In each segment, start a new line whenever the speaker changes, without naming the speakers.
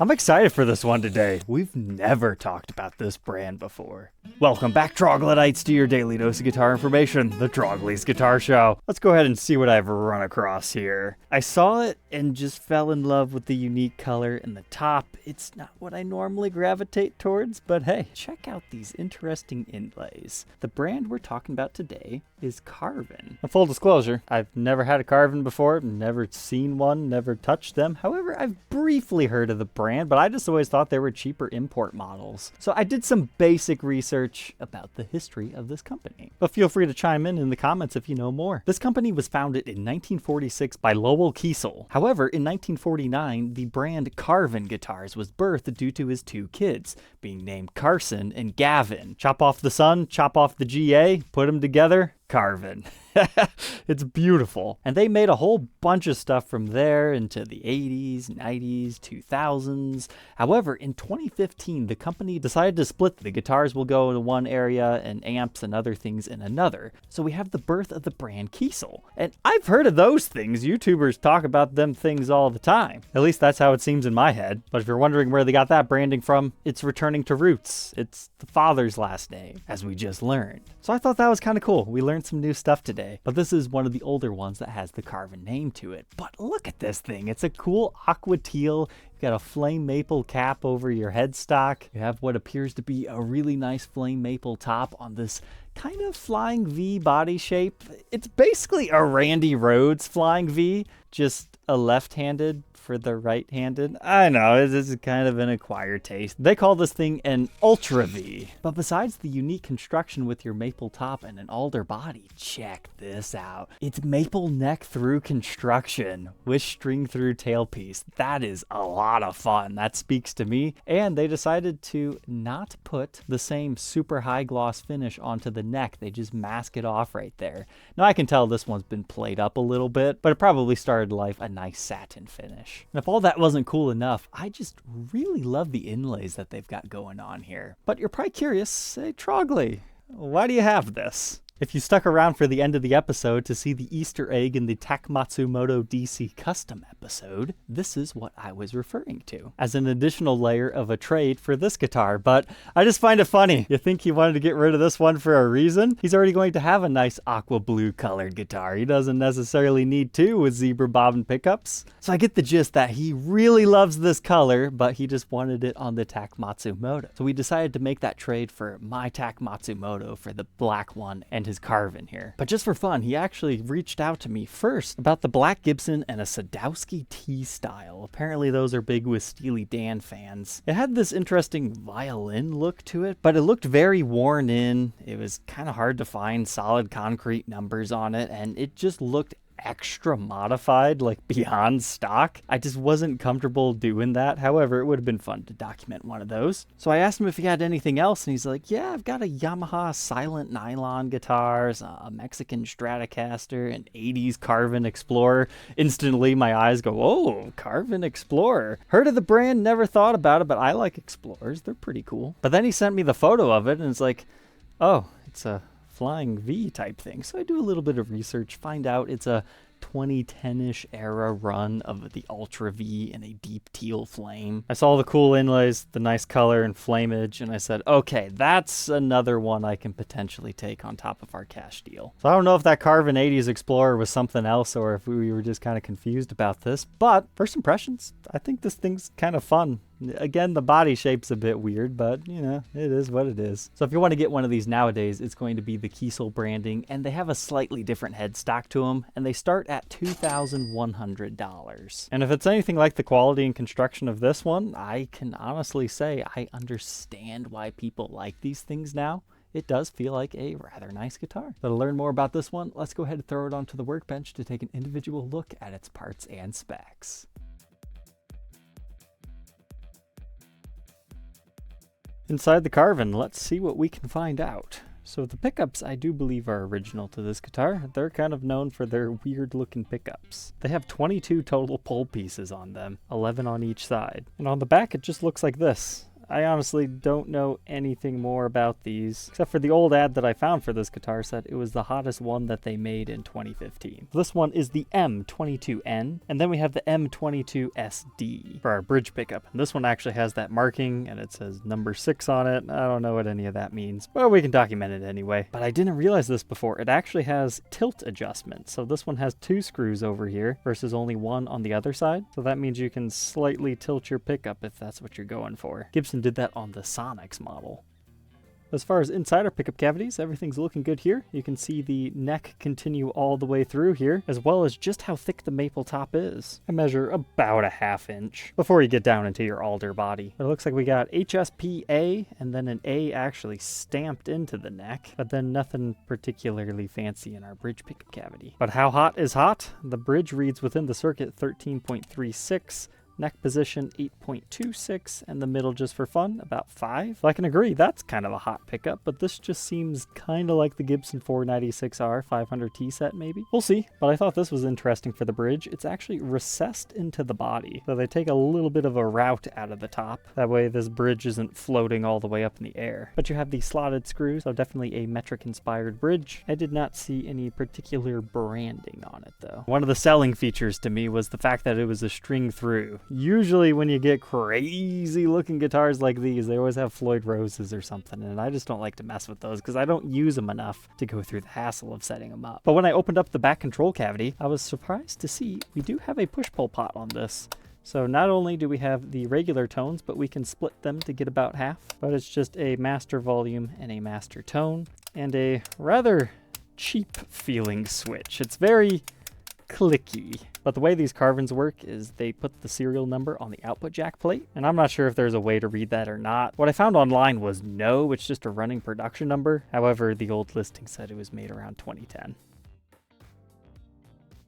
I'm excited for this one today. We've never talked about this brand before. Welcome back, Troglodytes, to your daily dose of guitar information, the Trogly's Guitar Show. Let's go ahead and see what I've run across here. I saw it and just fell in love with the unique color in the top. It's not what I normally gravitate towards, but hey, check out these interesting inlays. The brand we're talking about today is Carvin. Now, full disclosure, I've never had a Carvin before, never seen one, never touched them. However, I've briefly heard of the brand, but I just always thought they were cheaper import models. So I did some basic research about the history of this company. But feel free to chime in the comments if you know more. This company was founded in 1946 by Lowell Kiesel. However, in 1949, the brand Carvin Guitars was birthed due to his two kids, being named Carson and Gavin. Chop off the son, chop off the GA, put them together, Carvin. It's beautiful. And they made a whole bunch of stuff from there into the 80s, 90s, 2000s. However, in 2015, the company decided to split. The guitars will go in one area and amps and other things in another. So we have the birth of the brand Kiesel. And I've heard of those things. YouTubers talk about them things all the time. At least that's how it seems in my head. But if you're wondering where they got that branding from, it's returning to roots. It's the father's last name, as we just learned. So I thought that was kind of cool. We learned some new stuff today. But this is one of the older ones that has the Carvin name to it. But look at this thing. It's a cool aqua teal. You've got a flame maple cap over your headstock. You have what appears to be a really nice flame maple top on this kind of flying V body shape. It's basically a Randy Rhoads flying V, just a left-handed for the right-handed. I know, this is kind of an acquired taste. They call this thing an Ultra V. But besides the unique construction with your maple top and an alder body, check this out. It's maple neck through construction with string through tailpiece. That is a lot of fun. That speaks to me. And they decided to not put the same super high gloss finish onto the neck. They just mask it off right there. Now I can tell this one's been played up a little bit, but it probably started life a nice satin finish. And if all that wasn't cool enough, I just really love the inlays that they've got going on here. But you're probably curious, hey Trogly, why do you have this? If you stuck around for the end of the episode to see the Easter egg in the Matsumoto DC custom episode, this is what I was referring to as an additional layer of a trade for this guitar. But I just find it funny. You think he wanted to get rid of this one for a reason? He's already going to have a nice aqua blue colored guitar. He doesn't necessarily need two with zebra bobbin pickups. So I get the gist that he really loves this color, but he just wanted it on the Matsumoto. So we decided to make that trade for my Matsumoto for the black one and his Carvin here. But just for fun, he actually reached out to me first about the Black Gibson and a Sadowski T style. Apparently those are big with Steely Dan fans. It had this interesting violin look to it, but it looked very worn in. It was kind of hard to find solid concrete numbers on it, and it just looked extra modified, like beyond stock. I just wasn't comfortable doing that. However, it would have been fun to document one of those. So I asked him if he had anything else, and he's like, yeah, I've got a Yamaha silent nylon guitars, a Mexican Stratocaster, an 80s Carvin Explorer. Instantly, my eyes go, oh, Carvin Explorer. Heard of the brand, never thought about it, but I like Explorers. They're pretty cool. But then he sent me the photo of it, and it's like, oh, it's a flying V type thing. So I do a little bit of research, find out it's a 2010-ish era run of the Ultra V in a deep teal flame. I saw the cool inlays, the nice color and flamage, and I said, okay, that's another one I can potentially take on top of our cash deal. So I don't know if that Carvin 80s Explorer was something else or if we were just kind of confused about this, but first impressions, I think this thing's kind of fun. Again, the body shape's a bit weird, but, you know, it is what it is. So if you want to get one of these nowadays, it's going to be the Kiesel branding, and they have a slightly different headstock to them, and they start at $2,100. And if it's anything like the quality and construction of this one, I can honestly say I understand why people like these things now. It does feel like a rather nice guitar. So to learn more about this one, let's go ahead and throw it onto the workbench to take an individual look at its parts and specs. Inside the Carvin, let's see what we can find out. So the pickups I do believe are original to this guitar. They're kind of known for their weird looking pickups. They have 22 total pull pieces on them, 11 on each side. And on the back it just looks like this. I honestly don't know anything more about these, except for the old ad that I found for this guitar set. It was the hottest one that they made in 2015. This one is the M22N, and then we have the M22SD for our bridge pickup. And this one actually has that marking, and it says number 6 on it. I don't know what any of that means, but we can document it anyway. But I didn't realize this before. It actually has tilt adjustment. So this one has 2 screws over here versus only 1 on the other side. So that means you can slightly tilt your pickup if that's what you're going for. Gibson did that on the Sonics model. As far as inside our pickup cavities, everything's looking good here. You can see the neck continue all the way through here, as well as just how thick the maple top is. I measure about a 1/2 inch before you get down into your alder body. But it looks like we got HSPA and then an A actually stamped into the neck, but then nothing particularly fancy in our bridge pickup cavity. But how hot is hot? The bridge reads within the circuit 13.36. Neck position 8.26, and the middle, just for fun, about 5. I can agree, that's kind of a hot pickup, but this just seems kind of like the Gibson 496R 500T set maybe. We'll see, but I thought this was interesting for the bridge. It's actually recessed into the body, so they take a little bit of a route out of the top. That way this bridge isn't floating all the way up in the air. But you have the slotted screws, so definitely a metric-inspired bridge. I did not see any particular branding on it though. One of the selling features to me was the fact that it was a string through. Usually when you get crazy looking guitars like these, they always have Floyd Roses or something, and I just don't like to mess with those because I don't use them enough to go through the hassle of setting them up. But when I opened up the back control cavity, I was surprised to see we do have a push-pull pot on this. So not only do we have the regular tones, but we can split them to get about half. But it's just a master volume and a master tone, and a rather cheap feeling switch. It's very clicky. But the way these Carvins work is they put the serial number on the output jack plate, and I'm not sure if there's a way to read that or not. What I found online was no, it's just a running production number. However, the old listing said it was made around 2010.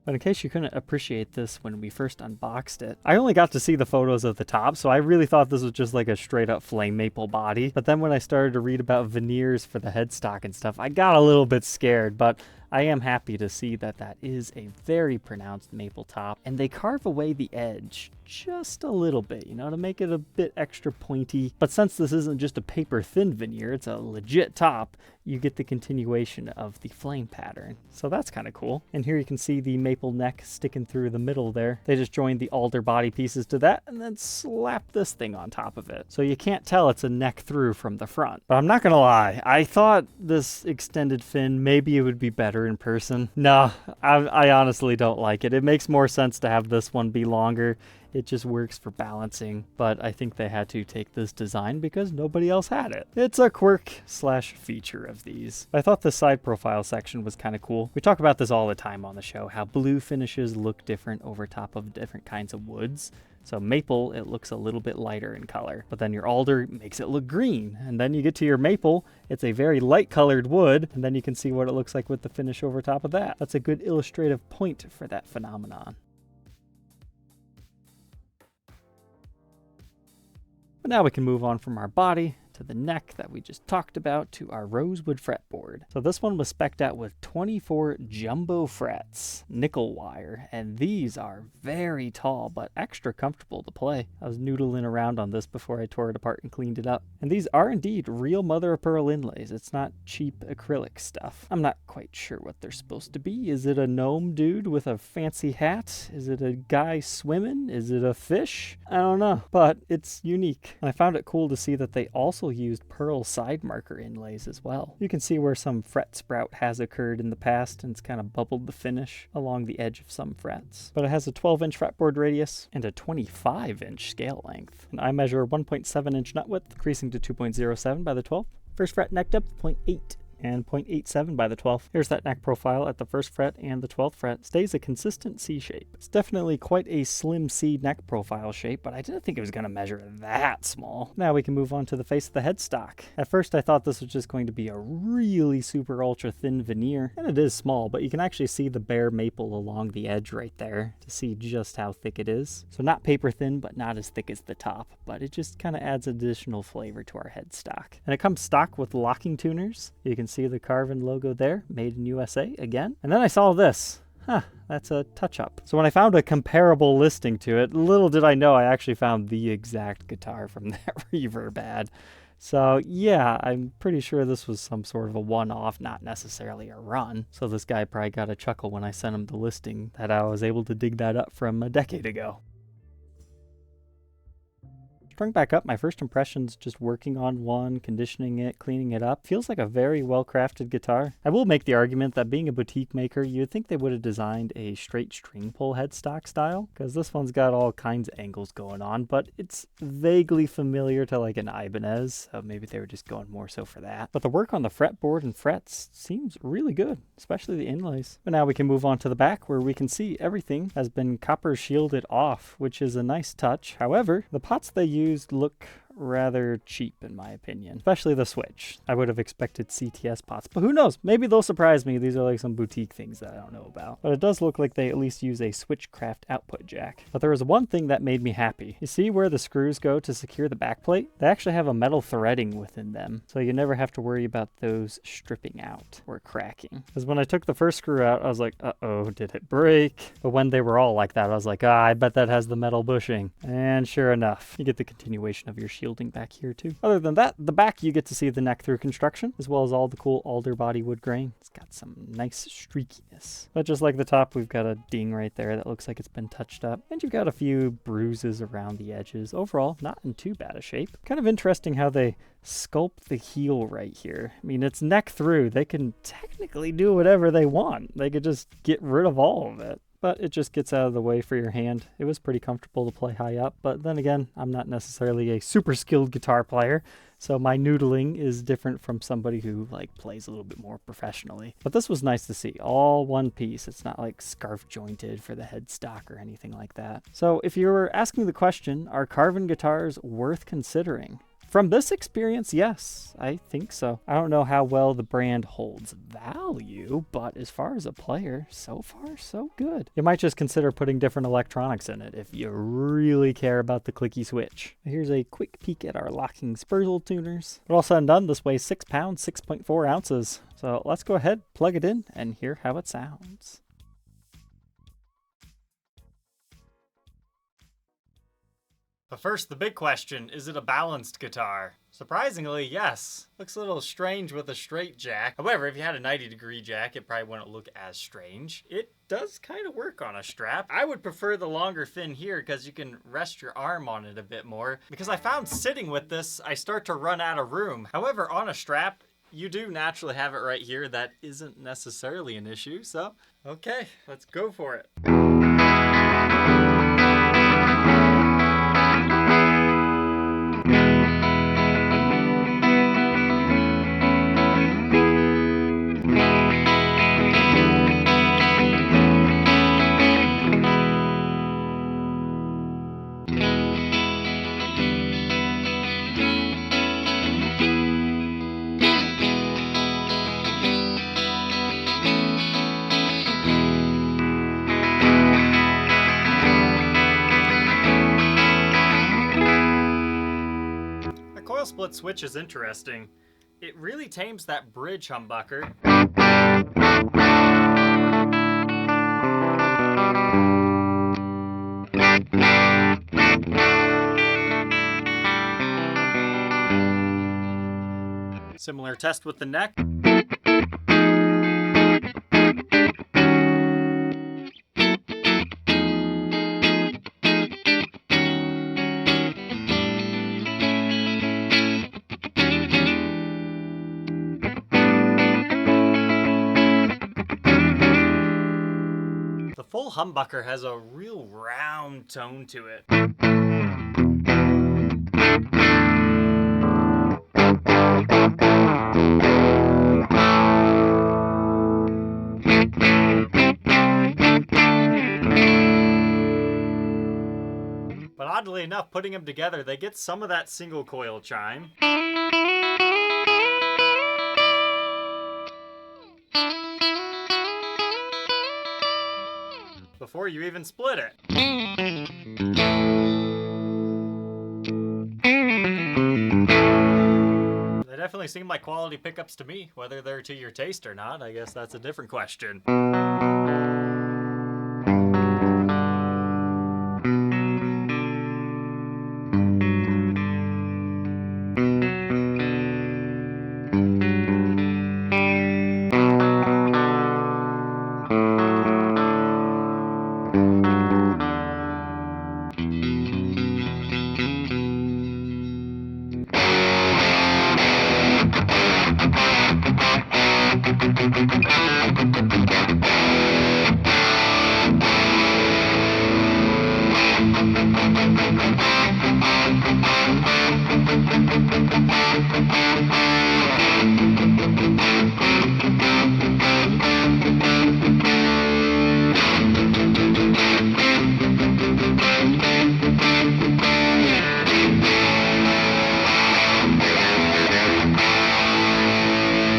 But in case you couldn't appreciate this when we first unboxed it, I only got to see the photos of the top, so I really thought this was just like a straight up flame maple body. But then when I started to read about veneers for the headstock and stuff, I got a little bit scared, but I am happy to see that that is a very pronounced maple top, and they carve away the edge just a little bit, you know, to make it a bit extra pointy. But since this isn't just a paper thin veneer, it's a legit top, you get the continuation of the flame pattern. So that's kind of cool. And here you can see the maple neck sticking through the middle there. They just joined the alder body pieces to that and then slapped this thing on top of it. So you can't tell it's a neck through from the front. But I'm not gonna lie, I thought this extended fin, maybe it would be better in person. No, I honestly don't like it. It makes more sense to have this one be longer. It just works for balancing, but I think they had to take this design because nobody else had it. It's a quirk slash feature of these. I thought the side profile section was kind of cool. We talk about this all the time on the show, how blue finishes look different over top of different kinds of woods. So maple, it looks a little bit lighter in color, but then your alder makes it look green. And then you get to your maple, it's a very light colored wood, and then you can see what it looks like with the finish over top of that. That's a good illustrative point for that phenomenon. But now we can move on from our body to the neck that we just talked about to our rosewood fretboard. So this one was spec'd out with 24 jumbo frets, nickel wire, and these are very tall but extra comfortable to play. I was noodling around on this before I tore it apart and cleaned it up. And these are indeed real mother of pearl inlays. It's not cheap acrylic stuff. I'm not quite sure what they're supposed to be. Is it a gnome dude with a fancy hat? Is it a guy swimming? Is it a fish? I don't know, but it's unique. And I found it cool to see that they also used pearl side marker inlays as well. You can see where some fret sprout has occurred in the past, and it's kind of bubbled the finish along the edge of some frets. But it has a 12-inch fretboard radius and a 25-inch scale length. And I measure 1.7-inch nut width, increasing to 2.07 by the 12th. First fret neck depth, 0.8. And 0.87 by the 12th. Here's that neck profile at the 1st fret and the 12th fret. Stays a consistent C shape. It's definitely quite a slim C neck profile shape, but I didn't think it was going to measure that small. Now we can move on to the face of the headstock. At first I thought this was just going to be a really super ultra thin veneer, and it is small, but you can actually see the bare maple along the edge right there to see just how thick it is. So not paper thin, but not as thick as the top, but it just kind of adds additional flavor to our headstock. And it comes stock with locking tuners. You can see the Carvin logo there, made in USA again. And then I saw this. huh, that's a touch-up. So when I found a comparable listing to it, little did I know I actually found the exact guitar from that reverb ad. So yeah, I'm pretty sure this was some sort of a one-off, not necessarily a run. So this guy probably got a chuckle when I sent him the listing that I was able to dig that up from a decade ago. Strung back up, my first impressions just working on one, conditioning it, cleaning it up. Feels like a very well-crafted guitar. I will make the argument that being a boutique maker, you would think they would have designed a straight string pull headstock style, because this one's got all kinds of angles going on, but it's vaguely familiar to like an Ibanez, so maybe they were just going more so for that. But the work on the fretboard and frets seems really good, especially the inlays. But now we can move on to the back, where we can see everything has been copper shielded off, which is a nice touch. However, the pots they used look rather cheap in my opinion, especially the switch. I would have expected CTS pots, but who knows? Maybe they'll surprise me. These are like some boutique things that I don't know about. But it does look like they at least use a Switchcraft output jack. But there was one thing that made me happy. You see where the screws go to secure the backplate? They actually have a metal threading within them, so you never have to worry about those stripping out or cracking. Because when I took the first screw out, I was like, uh-oh, did it break? But when they were all like that, I was like, I bet that has the metal bushing. And sure enough, you get the continuation of your shielding back here too. Other than that, the back you get to see the neck through construction, as well as all the cool alder body wood grain. It's got some nice streakiness. But just like the top, we've got a ding right there that looks like it's been touched up. And you've got a few bruises around the edges. Overall, not in too bad a shape. Kind of interesting how they sculpt the heel right here. I mean, it's neck through. They can technically do whatever they want. They could just get rid of all of it. But it just gets out of the way for your hand. It was pretty comfortable to play high up, but then again, I'm not necessarily a super skilled guitar player, so my noodling is different from somebody who like plays a little bit more professionally. But this was nice to see, all one piece. It's not like scarf jointed for the headstock or anything like that. So if you were asking the question, are Carvin guitars worth considering? From this experience, yes, I think so. I don't know how well the brand holds value, but as far as a player, so far, so good. You might just consider putting different electronics in it if you really care about the clicky switch. Here's a quick peek at our locking Spurzel tuners. But all said and done, this weighs 6 pounds, 6.4 ounces. So let's go ahead, plug it in, and hear how it sounds. But first, the big question, is it a balanced guitar? Surprisingly, yes. Looks a little strange with a straight jack. However, if you had a 90-degree jack, it probably wouldn't look as strange. It does kind of work on a strap. I would prefer the longer fin here because you can rest your arm on it a bit more. Because I found sitting with this, I start to run out of room. However, on a strap, you do naturally have it right here. That isn't necessarily an issue, so okay, let's go for it. Split switch is interesting. It really tames that bridge humbucker. Similar test with the neck. The full humbucker has a real round tone to it. But oddly enough, putting them together, they get some of that single coil chime. Before you even split it. They definitely seem like quality pickups to me. Whether they're to your taste or not, I guess that's a different question.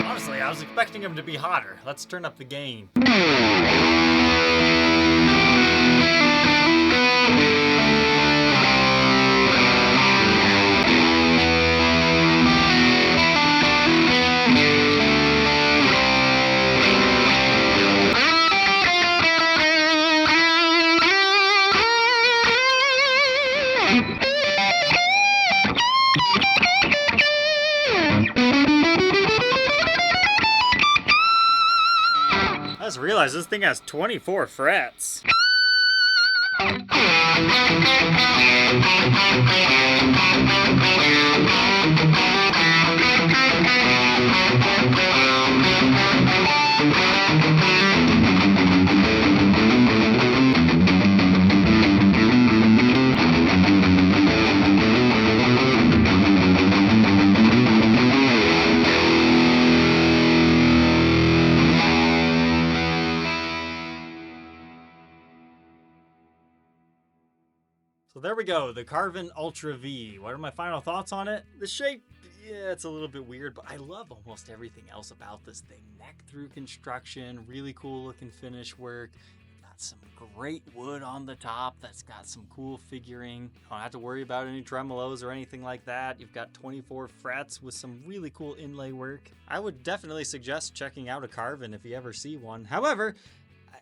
Honestly, I was expecting him to be hotter. Let's turn up the gain. I just realized this thing has 24 frets. So there we go, the Carvin Ultra V. What are my final thoughts on it? The shape, yeah, it's a little bit weird, but I love almost everything else about this thing. Neck through construction, really cool looking finish work. Got some great wood on the top that's got some cool figuring. You don't have to worry about any tremolos or anything like that. You've got 24 frets with some really cool inlay work. I would definitely suggest checking out a Carvin if you ever see one. However,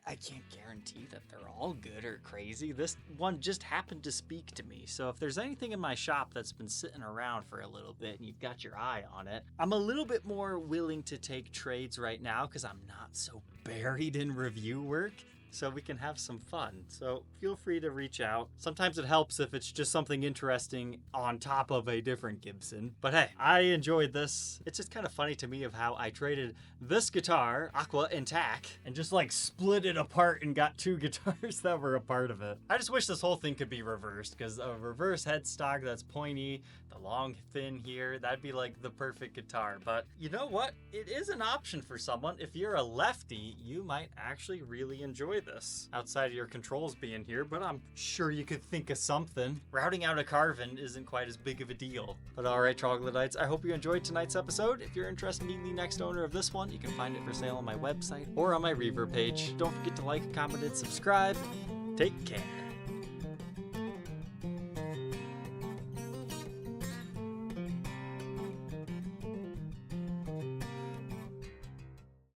I can't guarantee that they're all good or crazy. This one just happened to speak to me. So if there's anything in my shop that's been sitting around for a little bit and you've got your eye on it, I'm a little bit more willing to take trades right now because I'm not so buried in review work. So we can have some fun. So feel free to reach out. Sometimes it helps if it's just something interesting on top of a different Gibson. But hey, I enjoyed this. It's just kind of funny to me of how I traded this guitar, Aqua and Tack, and just like split it apart and got two guitars that were a part of it. I just wish this whole thing could be reversed, because a reverse headstock that's pointy, the long thin here, that'd be like the perfect guitar. But you know what? It is an option for someone. If you're a lefty, you might actually really enjoy this. Outside of your controls being here, but I'm sure you could think of something. Routing out a Carvin isn't quite as big of a deal. But alright, Troglodytes, I hope you enjoyed tonight's episode. If you're interested in being the next owner of this one, you can find it for sale on my website or on my Reverb page. Don't forget to like, comment, and subscribe. Take care.